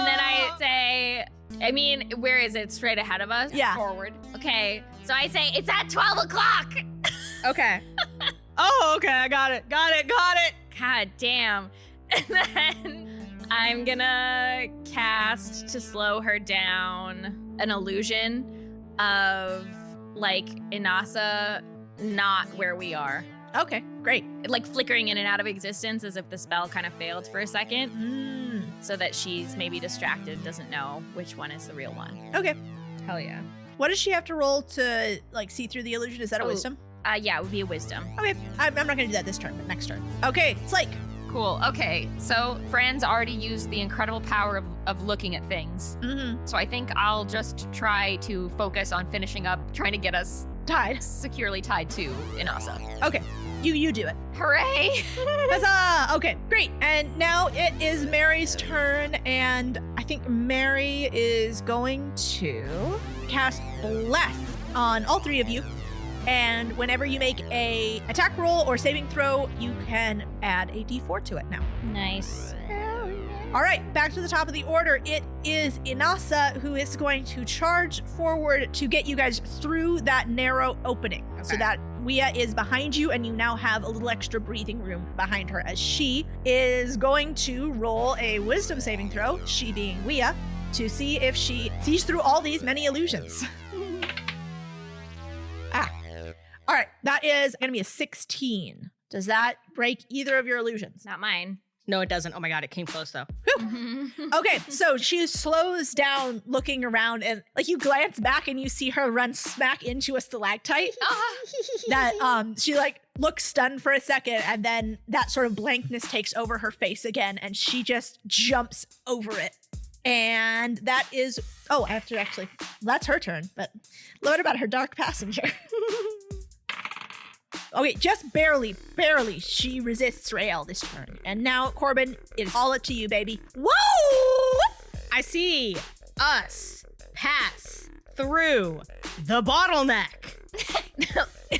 then I say, I mean, where is it? Straight ahead of us? Yeah. Forward. Okay, so I say, it's at 12 o'clock! Okay. Oh, okay. I got it. Got it. God damn. And then I'm gonna cast to slow her down an illusion of, like, Inasa not where we are. Okay, great. Like flickering in and out of existence as if the spell kind of failed for a second. So that she's maybe distracted, doesn't know which one is the real one. Okay. Hell yeah. What does she have to roll to, like, see through the illusion? Is that a wisdom? Yeah, it would be a wisdom. Okay, I'm not gonna do that this turn, but next turn. Okay, Slake. Cool. Okay, so Fran's already used the incredible power of looking at things. Mm-hmm. So I think I'll just try to focus on finishing up, trying to get us Tied. securely tied to Inasa. Okay, you do it. Hooray! Huzzah! Okay, great. And now it is Mary's turn, and I think Mary is going to cast Bless on all three of you. And whenever you make a attack roll or saving throw, you can add a d4 to it now. Nice. All right, back to the top of the order. It is Inasa who is going to charge forward to get you guys through that narrow opening. So that Wea is behind you and you now have a little extra breathing room behind her, as she is going to roll a wisdom saving throw, she being Wea, to see if she sees through all these many illusions. All right, that is going to be a 16. Does that break either of your illusions? Not mine. No, it doesn't. Oh my god, it came close though. Okay, so she slows down looking around and, like, you glance back and you see her run smack into a stalactite. That she, like, looks stunned for a second, and then that sort of blankness takes over her face again and she just jumps over it. And that is, I have to actually, that's her turn, but what about her dark passenger? Okay, just barely, she resists Rael this turn. And now, Corbin, it's all up to you, baby. Whoa! I see us pass through the bottleneck.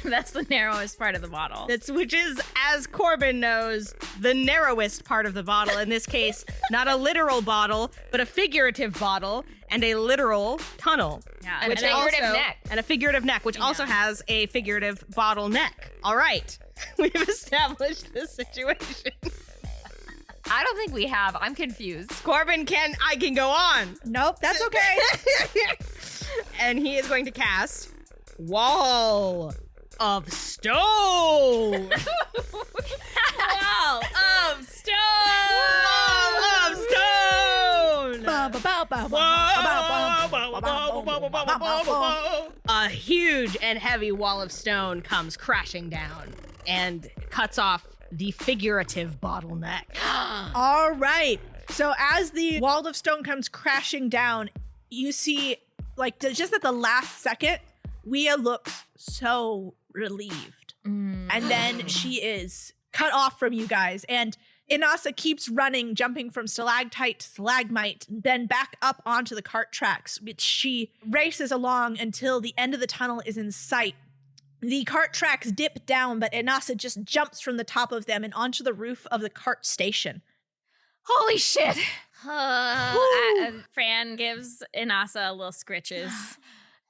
That's the narrowest part of the bottle. Which is, as Corbin knows, the narrowest part of the bottle. In this case, not a literal bottle, but a figurative bottle and a literal tunnel. Yeah, And a figurative neck. And a figurative neck, which also has a figurative bottleneck. All right. We've established this situation. I don't think we have. I'm confused. Corbin I can go on. Nope, that's okay. And he is going to cast Wall of Stone. Wall of Stone! Wall of Stone! A huge and heavy wall of stone comes crashing down and cuts off the figurative bottleneck. All right. So as the wall of stone comes crashing down, you see, like, just at the last second, Wea looks so relieved. And then she is cut off from you guys. And Inasa keeps running, jumping from stalactite to stalagmite, then back up onto the cart tracks, which she races along until the end of the tunnel is in sight. The cart tracks dip down, but Inasa just jumps from the top of them and onto the roof of the cart station. Holy shit! Fran gives Inasa a little scritches.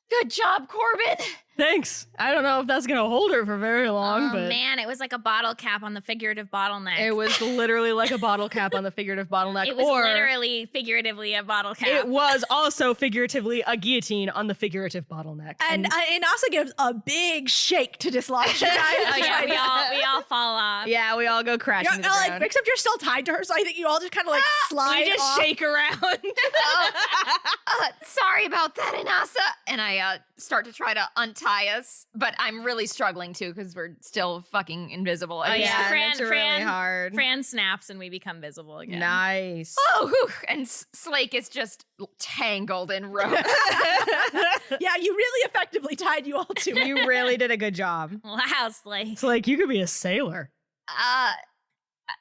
Good job, Corbin. Thanks. I don't know if that's going to hold her for very long, Oh, but man, it was like a bottle cap on the figurative bottleneck. it was literally like a bottle cap on the figurative bottleneck. It was or literally, figuratively a bottle cap. it was also figuratively a guillotine on the figurative bottleneck. And Inasa gives a big shake to dislodge you guys. Oh yeah, we all fall off. yeah, we all go crashing to the ground. Except you're still tied to her, so I think you all just kind of like slide we just off. shake around. Sorry about that, Inasa. And I start to try to untie us, but I'm really struggling too because we're still fucking invisible. Oh, yeah. it's really hard. Fran snaps and we become visible again. Nice. Oh, whew. And Slake is just tangled in rope. Yeah, you really effectively tied you all to it. You really did a good job. Wow, Slay. It's like you could be a sailor.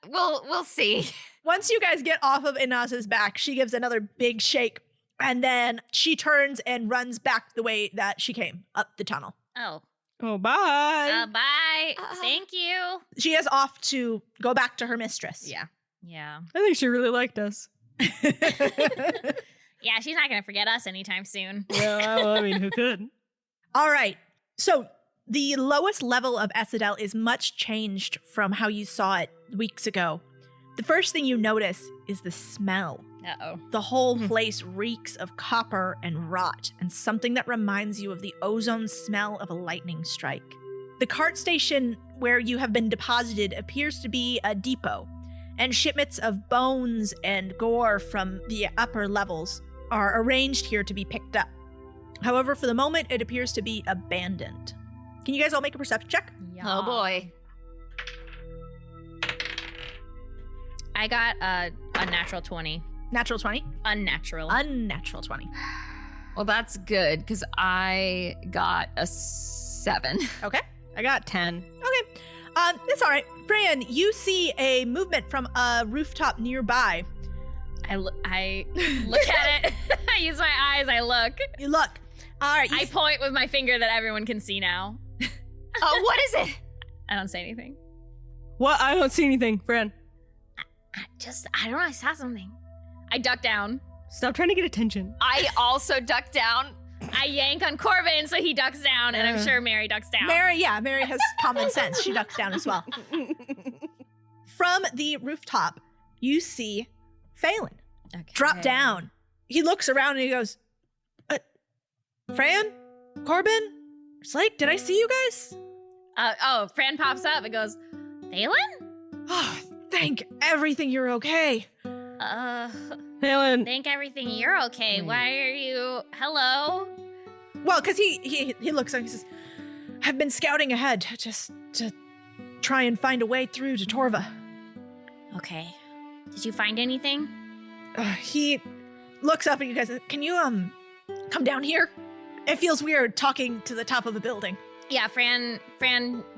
We'll see. Once you guys get off of Inasa's back, she gives another big shake, and then she turns and runs back the way that she came, up the tunnel. Oh. Oh, bye. Bye. Thank you. She is off to go back to her mistress. Yeah. Yeah. I think she really liked us. Yeah, she's not going to forget us anytime soon. Well, I mean, who could? All right. So the lowest level of Essadel is much changed from how you saw it weeks ago. The first thing you notice is the smell. Uh-oh. The whole place reeks of copper and rot, and something that reminds you of the ozone smell of a lightning strike. The cart station where you have been deposited appears to be a depot, and shipments of bones and gore from the upper levels are arranged here to be picked up. However, for the moment, it appears to be abandoned. Can you guys all make a perception check? Oh boy. I got a natural 20. Natural 20? Unnatural. Unnatural 20. Well, that's good because I got a 7. Okay. I got 10. Okay. It's all right. Fran, you see a movement from a rooftop nearby. I look at it. I use my eyes. I look. You look. All right. I point with my finger that everyone can see now. Oh, what is it? I don't say anything. What? I don't see anything, Fran. I don't know. I saw something. I duck down. Stop trying to get attention. I also ducked down. I yank on Corbin, so he ducks down, and I'm sure Mary ducks down. Mary has common sense. She ducks down as well. From the rooftop, you see Phelan drop down. He looks around and he goes, Fran? Corbin? Slake, did I see you guys? Fran pops up and goes, Phelan? Oh, thank everything you're okay. Phelan. Think everything you're okay. Why are you... Hello? Well, because he looks and he says, I've been scouting ahead just to try and find a way through to Torva. Okay. Did you find anything? He looks up at you guys and can you come down here? It feels weird talking to the top of a building. Yeah, Fran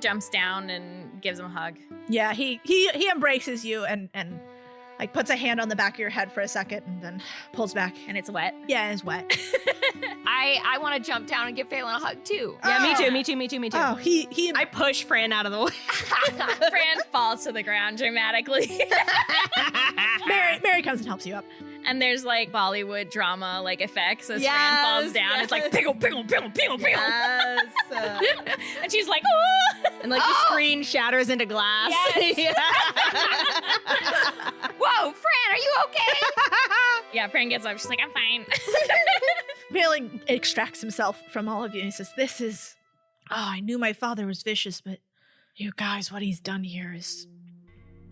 jumps down and gives him a hug. Yeah, he embraces you and like puts a hand on the back of your head for a second and then pulls back. And it's wet. Yeah, it's wet. I want to jump down and give Phelan a hug too. Yeah, me too. Oh, he I push Fran out of the way. Fran falls to the ground dramatically. Mary comes and helps you up. And there's like Bollywood drama like effects as Yes, Fran falls down. yes. It's like pickle. Yes. And she's like, oh! And like the screen shatters into glass. Yes. Whoa, Fran, are you okay? Yeah, Fran gets up. She's like, I'm fine. Phelan extracts himself from all of you and he says, this is... Oh, I knew my father was vicious, but you guys, what he's done here is...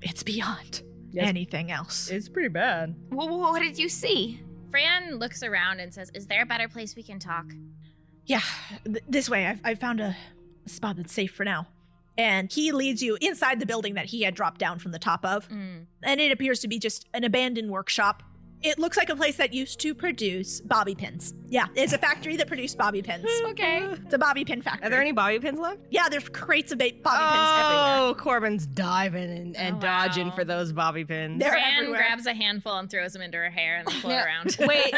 It's beyond anything else. It's pretty bad. What did you see? Fran looks around and says, is there a better place we can talk? Yeah, this way. I found a spot that's safe for now. And he leads you inside the building that he had dropped down from the top of. And it appears to be just an abandoned workshop. It looks like a place that used to produce bobby pins. Yeah, it's a factory that produced bobby pins. Okay. It's a bobby pin factory. Are there any bobby pins left? Yeah, there's crates of bobby pins everywhere. Oh, Corbin's diving and dodging wow. for those bobby pins. They're Fran everywhere. grabs a handful and throws them into her hair and they float around. Wait,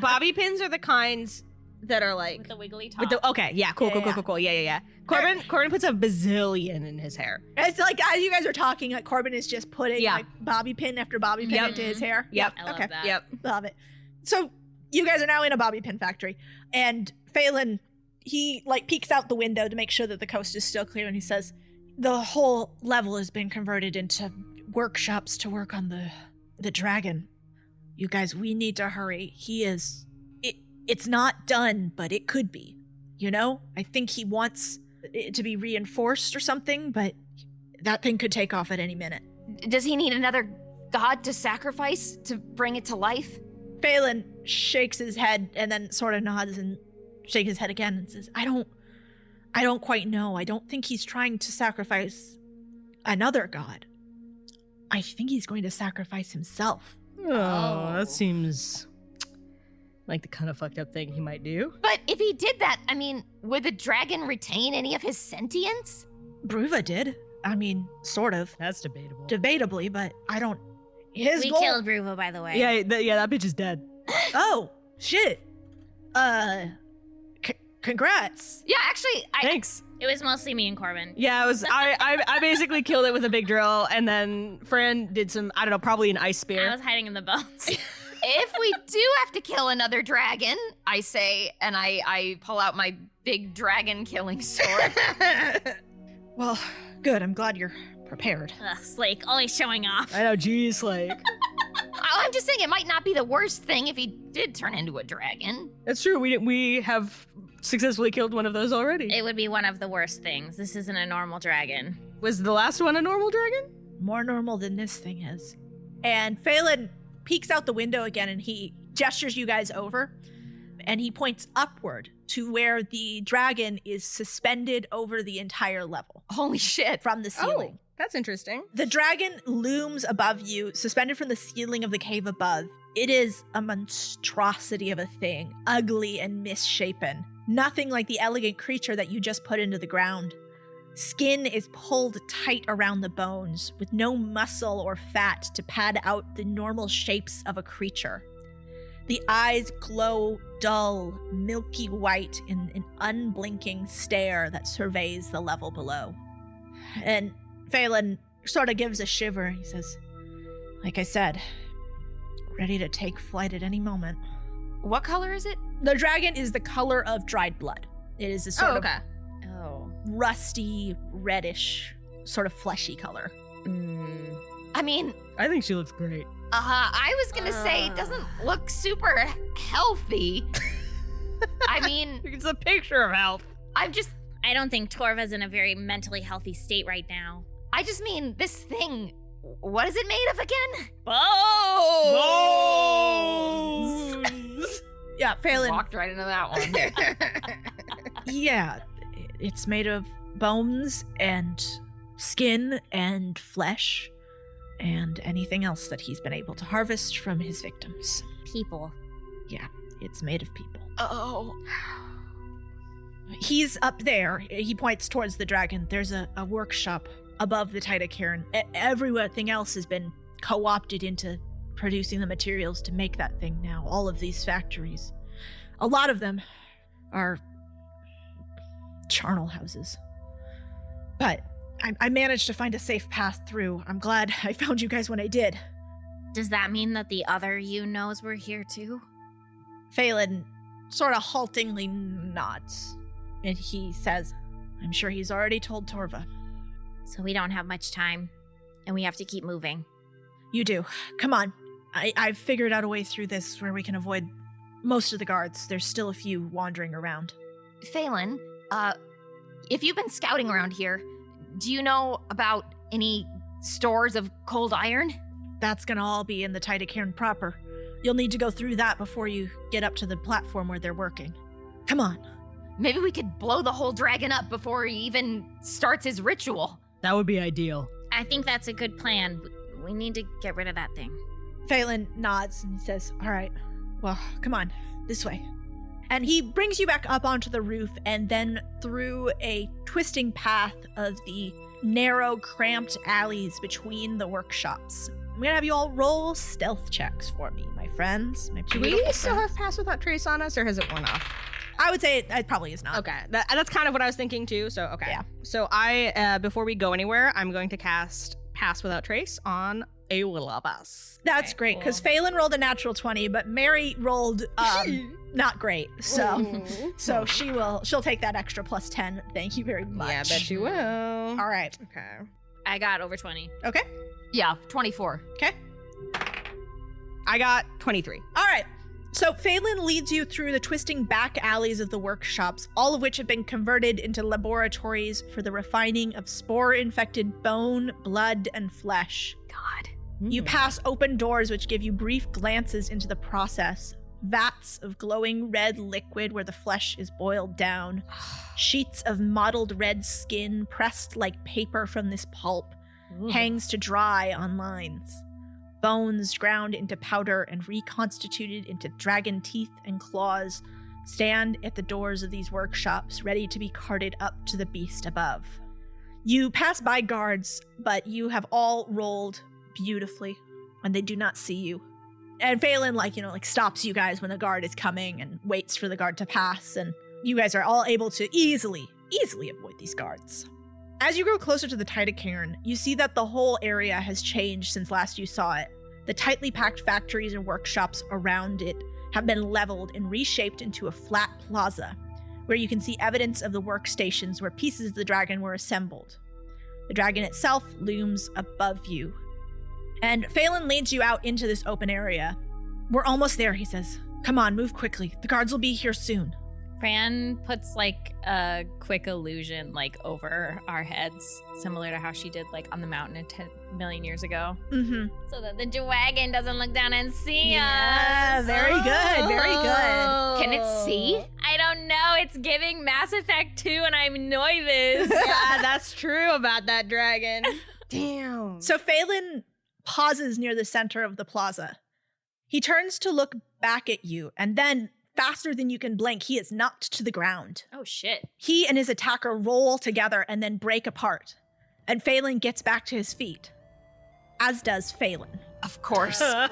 bobby pins are the kinds that are like With the wiggly top. okay, yeah, cool. Yeah. Corbin puts a bazillion in his hair. It's like, as you guys are talking, like Corbin is just putting like bobby pin after bobby pin into his hair. Yep. I love okay. that. Yep. Love it. So You guys are now in a bobby pin factory. And Phelan, he like peeks out the window to make sure that the coast is still clear. And he says, the whole level has been converted into workshops to work on the dragon. You guys, we need to hurry. It's not done, but it could be. You know? I think he wants it to be reinforced or something, but that thing could take off at any minute. Does he need another god to sacrifice to bring it to life? Phelan shakes his head and then sort of nods and shakes his head again and says, I don't quite know. I don't think he's trying to sacrifice another god. I think he's going to sacrifice himself. Oh, that seems like the kind of fucked up thing he might do. But if he did that, I mean, would the dragon retain any of his sentience? Bruva did. I mean, sort of. That's debatable. Debatably, but I don't... We killed Bruva, by the way. Yeah, that bitch is dead. Oh, shit. Congrats. Yeah, actually, Thanks. It was mostly me and Corbin. Yeah, it was. I basically killed it with a big drill, and then Fran did some, I don't know, probably an ice spear. I was hiding in the bones. If we do have to kill another dragon, I say, and I pull out my big dragon killing sword. Well, good. I'm glad you're prepared. Ugh, Slake, always showing off. I know, geez, like. I'm just saying it might not be the worst thing if he did turn into a dragon. That's true. We have successfully killed one of those already. It would be one of the worst things. This isn't a normal dragon. Was the last one a normal dragon? More normal than this thing is. And Phelan peeks out the window again and he gestures you guys over and he points upward to where the dragon is suspended over the entire level. Holy shit. From the ceiling. Oh, that's interesting. The dragon looms above you, suspended from the ceiling of the cave above. It is a monstrosity of a thing, ugly and misshapen. Nothing like the elegant creature that you just put into the ground. Skin is pulled tight around the bones, with no muscle or fat to pad out the normal shapes of a creature. The eyes glow dull, milky white in an unblinking stare that surveys the level below. And Phelan sort of gives a shiver. He says, like I said, ready to take flight at any moment. What color is it? The dragon is the color of dried blood. It is a sort of rusty, reddish, sort of fleshy color. I mean, I think she looks great. I was gonna say it doesn't look super healthy. I mean, It's a picture of health. I don't think Torva's in a very mentally healthy state right now. I just mean this thing. What is it made of again? Bones! Yeah, Phelan. Walked right into that one. Yeah, it's made of bones and skin and flesh and anything else that he's been able to harvest from his victims. People. Yeah, it's made of people. Oh. He's up there. He points towards the dragon. There's a workshop above the Titacairn. Everything else has been co-opted into producing the materials to make that thing now. All of these factories. A lot of them are charnel houses. But I managed to find a safe path through. I'm glad I found you guys when I did. Does that mean that the other you knows we're here too? Phelan sort of haltingly nods. And he says, I'm sure he's already told Torva. So we don't have much time, and we have to keep moving. You do. Come on. I've figured out a way through this where we can avoid most of the guards. There's still a few wandering around. Phelan, if you've been scouting around here, do you know about any stores of cold iron? That's gonna all be in the Titacairn proper. You'll need to go through that before you get up to the platform where they're working. Come on. Maybe we could blow the whole dragon up before he even starts his ritual. That would be ideal. I think that's a good plan. We need to get rid of that thing. Phelan nods and he says, all right, well, come on, this way. And he brings you back up onto the roof and then through a twisting path of the narrow, cramped alleys between the workshops. I'm gonna have you all roll stealth checks for me, my friends. Do we still have Pass Without Trace on us, or has it worn off? I would say it probably is not. Okay, that's kind of what I was thinking too, so okay. Yeah. So I, before we go anywhere, I'm going to cast Pass Without Trace on I will love us. That's great, because Phelan rolled a natural 20, but Mary rolled not great. So she'll take that extra plus 10. Thank you very much. Yeah, I bet you will. All right. Okay. I got over 20. Okay. Yeah, 24. Okay. I got 23. All right. So Phelan leads you through the twisting back alleys of the workshops, all of which have been converted into laboratories for the refining of spore-infected bone, blood, and flesh. God. You pass open doors which give you brief glances into the process. Vats of glowing red liquid where the flesh is boiled down. Sheets of mottled red skin pressed like paper from this pulp hangs to dry on lines. Bones ground into powder and reconstituted into dragon teeth and claws stand at the doors of these workshops, ready to be carted up to the beast above. You pass by guards, but you have all rolled beautifully, and they do not see you. And Phelan, stops you guys when the guard is coming and waits for the guard to pass, and you guys are all able to easily avoid these guards. As you grow closer to the Titacairn, you see that the whole area has changed since last you saw it. The tightly packed factories and workshops around it have been leveled and reshaped into a flat plaza, where you can see evidence of the workstations where pieces of the dragon were assembled. The dragon itself looms above you. And Phelan leads you out into this open area. We're almost there, he says. Come on, move quickly. The guards will be here soon. Fran puts a quick illusion over our heads, similar to how she did on the mountain 10 million years ago. Mm-hmm. So that the dragon doesn't look down and see us. Very good, very good. Can it see? I don't know. It's giving Mass Effect 2 and I'm nervous. Yeah, that's true about that dragon. Damn. So Phelan pauses near the center of the plaza. He turns to look back at you, and then, faster than you can blink, he is knocked to the ground. Oh, shit. He and his attacker roll together and then break apart. And Phelan gets back to his feet. As does Phelan. Of course. Of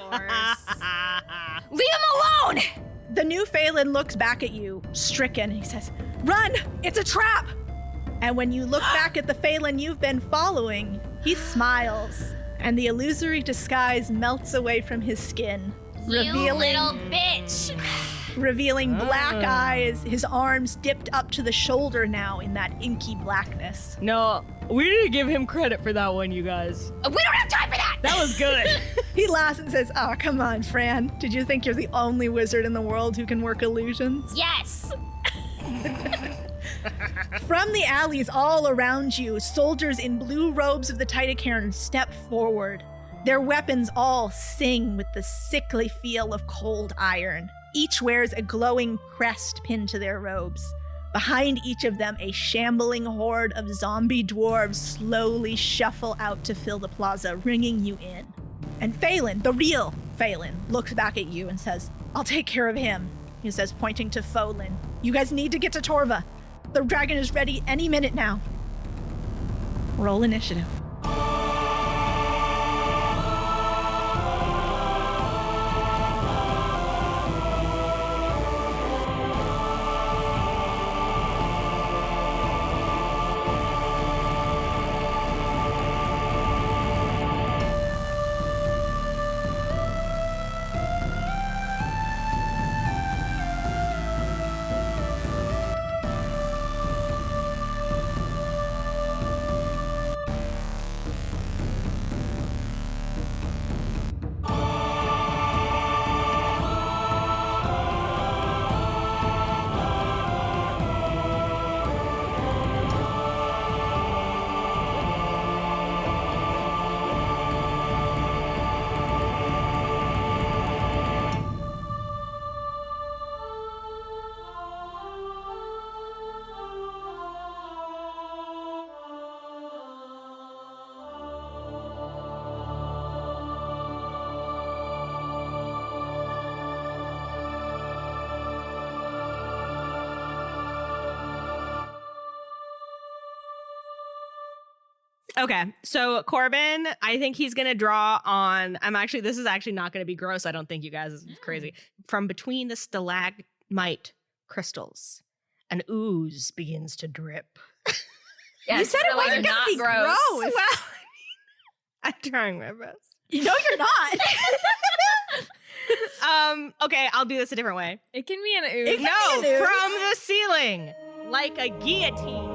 Leave him alone! The new Phelan looks back at you, stricken, and he says, "Run! It's a trap!" And when you look back at the Phelan you've been following, he smiles, and the illusory disguise melts away from his skin, You little bitch! revealing black eyes, his arms dipped up to the shoulder now in that inky blackness. No, we need to give him credit for that one, you guys. We don't have time for that! That was good. He laughs and says, "Oh, come on, Fran. Did you think you're the only wizard in the world who can work illusions?" Yes! From the alleys all around you, soldiers in blue robes of the Titacairn step forward. Their weapons all sing with the sickly feel of cold iron. Each wears a glowing crest pinned to their robes. Behind each of them, a shambling horde of zombie dwarves slowly shuffle out to fill the plaza, ringing you in. And Phelan, the real Phelan, looks back at you and says, "I'll take care of him," he says, pointing to Pholin. "You guys need to get to Torva. The dragon is ready any minute now." Roll initiative. Okay, so Corbin, I think he's gonna draw on. This is actually not gonna be gross. I don't think, you guys. This is crazy. From between the stalagmite crystals, an ooze begins to drip. Yeah, You said it wasn't not gonna be gross. Well, I'm trying my best. No, you're not. Okay, I'll do this a different way. It can be an ooze. No, from the ceiling, like a guillotine.